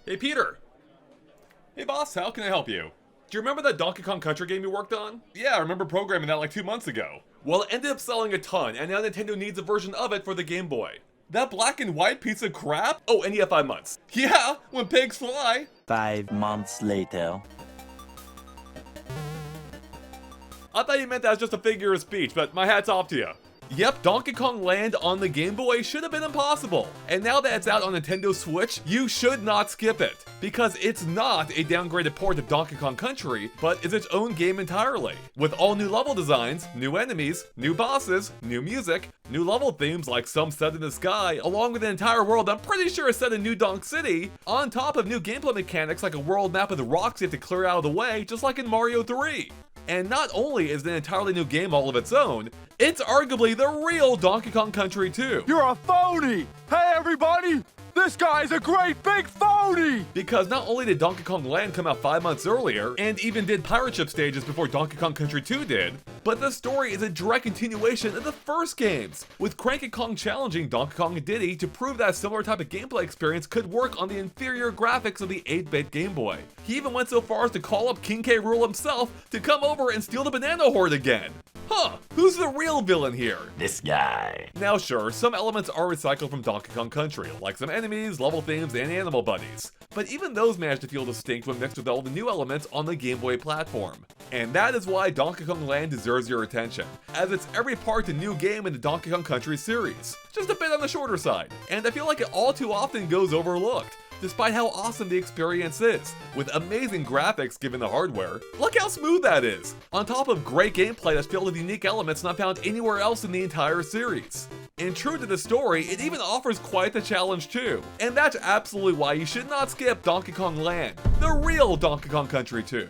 Hey, Peter. Hey, boss, how can I help you? Do you remember that Donkey Kong Country game you worked on? Yeah, I remember programming that like 2 months ago. Well, it ended up selling a ton, and now Nintendo needs a version of it for the Game Boy. That black and white piece of crap? Oh, and you have 5 months. Yeah, when pigs fly. 5 months later. I thought you meant that was just a figure of speech, but my hat's off to you. Yep, Donkey Kong Land on the Game Boy should have been impossible. And now that it's out on Nintendo Switch, you should not skip it. Because it's not a downgraded port of Donkey Kong Country, but is its own game entirely. With all new level designs, new enemies, new bosses, new music, new level themes like Some Set in the Sky, along with an entire world I'm pretty sure is set in New Donk City, on top of new gameplay mechanics like a world map of the rocks you have to clear out of the way, just like in Mario 3. And not only is it an entirely new game all of its own, it's arguably the real Donkey Kong Country 2. You're a phony! Hey everybody! This guy's a great big phony! Because not only did Donkey Kong Land come out 5 months earlier, and even did pirate ship stages before Donkey Kong Country 2 did, but the story is a direct continuation of the first games, with Cranky Kong challenging Donkey Kong and Diddy to prove that a similar type of gameplay experience could work on the inferior graphics of the 8-bit Game Boy. He even went so far as to call up King K. Rool himself to come over and steal the banana horde again. Huh, who's the real villain here? This guy. Now sure, some elements are recycled from Donkey Kong Country, like some enemies, level themes, and animal buddies. But even those manage to feel distinct when mixed with all the new elements on the Game Boy platform. And that is why Donkey Kong Land deserves your attention, as it's every part a new game in the Donkey Kong Country series. Just a bit on the shorter side, and I feel like it all too often goes overlooked, despite how awesome the experience is, with amazing graphics given the hardware. Look how smooth that is, on top of great gameplay that's filled with unique elements not found anywhere else in the entire series. And true to the story, it even offers quite the challenge too. And that's absolutely why you should not skip Donkey Kong Land, the real Donkey Kong Country 2.